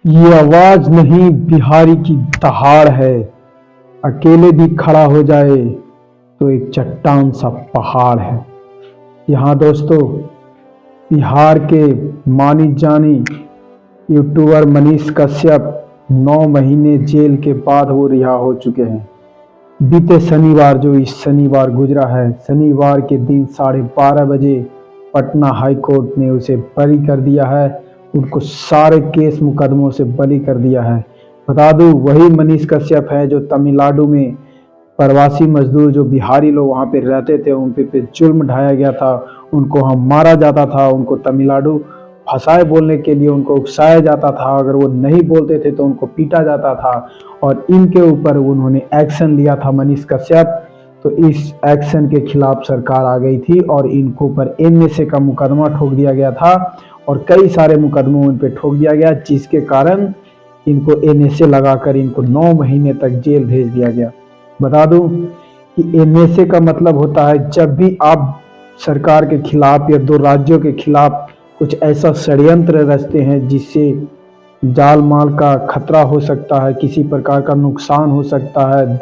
ये आवाज नहीं बिहारी की दहाड़ है। अकेले भी खड़ा हो जाए तो एक चट्टान सा पहाड़ है। यहाँ दोस्तों, बिहार के मानी जानी यूट्यूबर मनीष कश्यप 9 महीने जेल के बाद वो रिहा हो चुके हैं। बीते शनिवार, जो इस शनिवार गुजरा है, शनिवार के दिन 12:30 बजे पटना हाई कोर्ट ने उसे बरी कर दिया है। उनको सारे केस मुकदमों से बरी कर दिया है। बता दूं, वही मनीष कश्यप है जो तमिलनाडु में प्रवासी मजदूर, जो बिहारी लोग वहाँ पे रहते थे, उन पे जुल्म ढाया गया था, उनको हम मारा जाता था, उनको तमिलनाडु भाषाएं बोलने के लिए उनको उकसाया जाता था। अगर वो नहीं बोलते थे तो उनको पीटा जाता था। और इनके ऊपर उन्होंने एक्शन लिया था मनीष कश्यप। तो इस एक्शन के खिलाफ सरकार आ गई थी और इनको ऊपर एनएसए का मुकदमा ठोक दिया गया था और कई सारे मुकदमों उन पे ठोक दिया गया, जिसके कारण इनको एनएसए लगाकर इनको 9 महीने तक जेल भेज दिया गया। बता दूं कि एनएसए का मतलब होता है, जब भी आप सरकार के खिलाफ या दो राज्यों के खिलाफ कुछ ऐसा षड्यंत्र रचते हैं जिससे जान माल का खतरा हो सकता है, किसी प्रकार का नुकसान हो सकता है,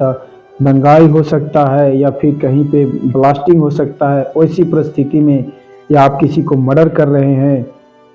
दंगाई हो सकता है, या फिर कहीं पे ब्लास्टिंग हो सकता है, ऐसी परिस्थिति में, या आप किसी को मर्डर कर रहे हैं,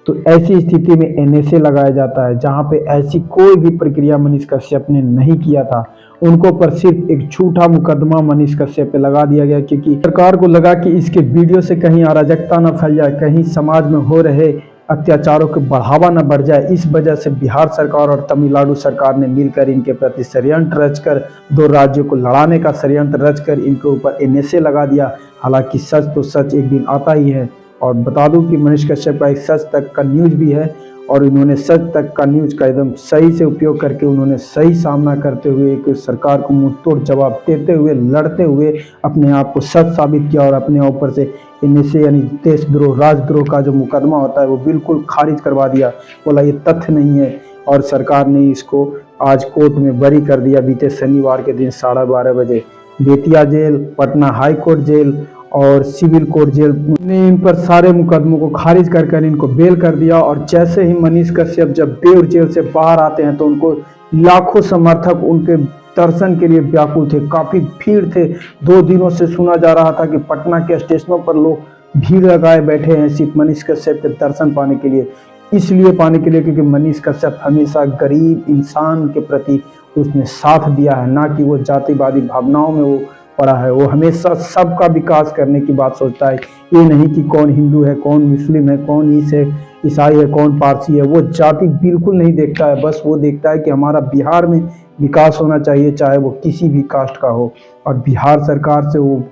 तो ऐसी स्थिति में एनएसए लगाया जाता है। जहां पे ऐसी कोई भी प्रक्रिया मनीष कश्यप ने नहीं किया था, उनको पर सिर्फ एक झूठा मुकदमा मनीष कश्यप पे लगा दिया गया, क्योंकि सरकार को लगा कि इसके वीडियो से कहीं अराजकता न फैल जाए, कहीं समाज में हो रहे अत्याचारों को बढ़ावा न बढ़ जाए। इस वजह से बिहार सरकार और तमिलनाडु सरकार ने मिलकर इनके प्रति षड्यंत्र रचकर, दो राज्यों को लड़ाने का षड्यंत्र रचकर इनके ऊपर एनएसए लगा दिया। हालांकि सच तो सच एक दिन आता ही है। और बता दूं कि मनीष कश्यप का एक सच तक का न्यूज भी है, और इन्होंने सच तक का न्यूज का एकदम सही से उपयोग करके उन्होंने सही सामना करते हुए एक सरकार को मुंह तोड़ जवाब देते हुए, लड़ते हुए अपने आप को सच साबित किया और अपने ऊपर से एनएसए यानी देशद्रोह, राजद्रोह का जो मुकदमा होता है वो बिल्कुल खारिज करवा दिया। बोला ये तथ्य नहीं है, और सरकार ने इसको आज कोर्ट में बरी कर दिया बीते शनिवार के दिन 12:30 बजे। Bettiah jail, Patna high court jail और सिविल कोर्ट जेल ने इन पर सारे मुकदमों को खारिज कर इनको बेल कर दिया। और जैसे ही मनीष कश्यप जब बेउर जेल से बाहर आते हैं तो उनको लाखों समर्थक उनके दर्शन के लिए व्याकुल थे, काफी भीड़ थे। 2 दिनों से सुना जा रहा था कि पटना के स्टेशनों पर लोग भीड़ लगाए बैठे हैं सिर्फ मनीष कश्यप के दर्शन पाने के लिए, इसलिए पाने के लिए क्योंकि मनीष कश्यप हमेशा गरीब इंसान के प्रति उसने साथ दिया है, ना कि वो जातिवादी भावनाओं में वो पड़ा है। वो हमेशा सबका विकास करने की बात सोचता है। ये नहीं कि कौन हिंदू है, कौन मुस्लिम है, कौन ईसाई है, कौन पारसी है, वो जाति बिल्कुल नहीं देखता है। बस वो देखता है कि हमारा बिहार में विकास होना चाहिए, चाहे वो किसी भी कास्ट का हो। और बिहार सरकार से वो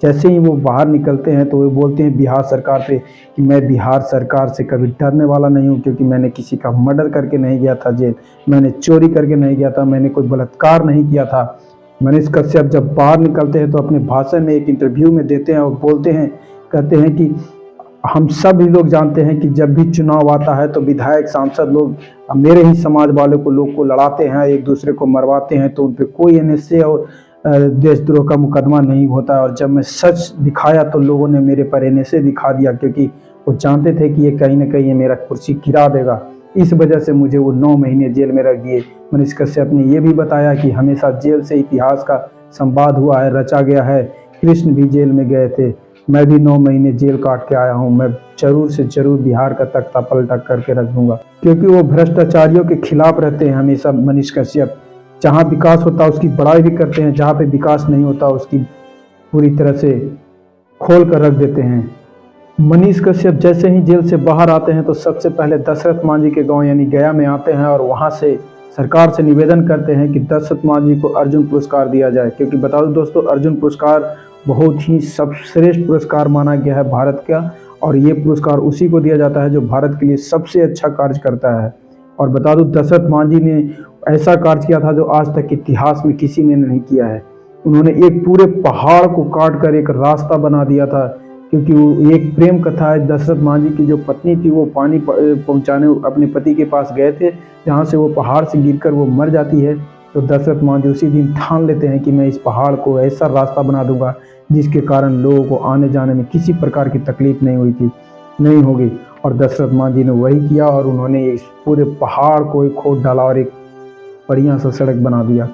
जैसे ही वो बाहर निकलते हैं तो वो बोलते हैं बिहार सरकार पे कि मैं बिहार सरकार से कभी डरने वाला नहीं हूँ, क्योंकि मैंने किसी का मर्डर करके नहीं गया था जेल, मैंने चोरी करके नहीं गया था, मैंने कोई बलात्कार नहीं किया था। मनीष कश्यप जब बाहर निकलते हैं तो अपने भाषण में एक इंटरव्यू में देते हैं और बोलते हैं, कहते हैं कि हम सभी लोग जानते हैं कि जब भी चुनाव आता है तो विधायक, सांसद लोग मेरे ही समाज वाले को लोग को लड़ाते हैं, एक दूसरे को मरवाते हैं, तो उन पर कोई एनएसए और देशद्रोह का मुकदमा नहीं होता है। और जब मैं सच दिखाया तो लोगों ने मेरे पर एनएसए दिखा दिया, क्योंकि वो जानते थे कि ये कहीं ना कहीं ये मेरा कुर्सी गिरा देगा। इस वजह से मुझे वो 9 महीने जेल में रख दिए। मनीष कश्यप ने यह भी बताया कि हमेशा जेल से इतिहास का संवाद हुआ है, रचा गया है। कृष्ण भी जेल में गए थे, मैं भी 9 महीने जेल काट के आया हूँ। मैं जरूर से जरूर बिहार का तख्ता पलट करके रख दूंगा, क्योंकि वो भ्रष्टाचारियों के खिलाफ रहते हैं हमेशा मनीष कश्यप। जहाँ विकास होता है उसकी बड़ाई भी करते हैं, जहाँ पे विकास नहीं होता उसकी पूरी तरह से खोल कर रख देते हैं। मनीष कश्यप जैसे ही जेल से बाहर आते हैं तो सबसे पहले दशरथ मांझी के गांव यानी गया में आते हैं और वहां से सरकार से निवेदन करते हैं कि दशरथ मांझी को अर्जुन पुरस्कार दिया जाए। क्योंकि बता दो दोस्तों, अर्जुन पुरस्कार बहुत ही सर्वश्रेष्ठ पुरस्कार माना गया है भारत का, और ये पुरस्कार उसी को दिया जाता है जो भारत के लिए सबसे अच्छा कार्य करता है। और बता दूं, दशरथ मांझी ने ऐसा कार्य किया था जो आज तक इतिहास में किसी ने नहीं किया है। उन्होंने एक पूरे पहाड़ को काट कर एक रास्ता बना दिया था, क्योंकि वो एक प्रेम कथा है। दशरथ मांझी की जो पत्नी थी वो पानी पहुंचाने अपने पति के पास गए थे, जहां से वो पहाड़ से गिरकर वो मर जाती है। तो दशरथ मांझी उसी दिन ठान लेते हैं कि मैं इस पहाड़ को ऐसा रास्ता बना दूंगा जिसके कारण लोगों को आने जाने में किसी प्रकार की तकलीफ नहीं होगी। और दशरथ मांझी ने वही किया और उन्होंने इस पूरे पहाड़ को एक खोद डाला और एक बढ़िया सा सड़क बना दिया।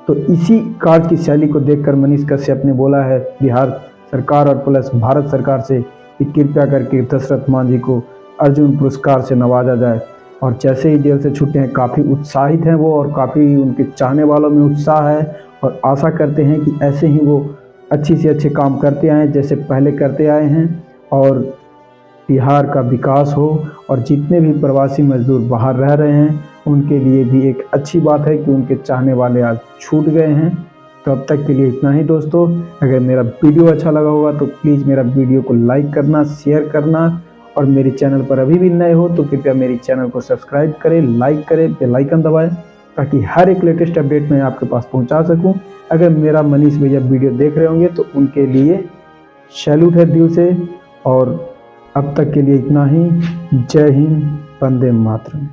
तो इसी कार्य की शैली को देखकर मनीष कश्यप ने बोला है बिहार सरकार और प्लस भारत सरकार से कि कृपया करके दशरथ मांझी को अर्जुन पुरस्कार से नवाजा जाए। और जैसे ही जेल से छूटे हैं काफ़ी उत्साहित हैं वो और काफ़ी उनके चाहने वालों में उत्साह है और आशा करते हैं कि ऐसे ही वो अच्छी से अच्छे काम करते आए जैसे पहले करते आए हैं और बिहार का विकास हो और जितने भी प्रवासी मजदूर बाहर रह रहे हैं उनके लिए भी एक अच्छी बात है कि उनके चाहने वाले आज छूट गए हैं। तो अब तक के लिए इतना ही दोस्तों। अगर मेरा वीडियो अच्छा लगा होगा तो प्लीज़ मेरा वीडियो को लाइक करना, शेयर करना और मेरे चैनल पर अभी भी नए हो तो कृपया मेरे चैनल को सब्सक्राइब करें, लाइक करें, बेल आइकन दबाएं ताकि हर एक लेटेस्ट अपडेट मैं आपके पास पहुंचा सकूं। अगर मेरा मनीष भैया वीडियो देख रहे होंगे तो उनके लिए सैल्यूट है दिल से। और अब तक के लिए इतना ही। जय हिंद, वंदे मातरम।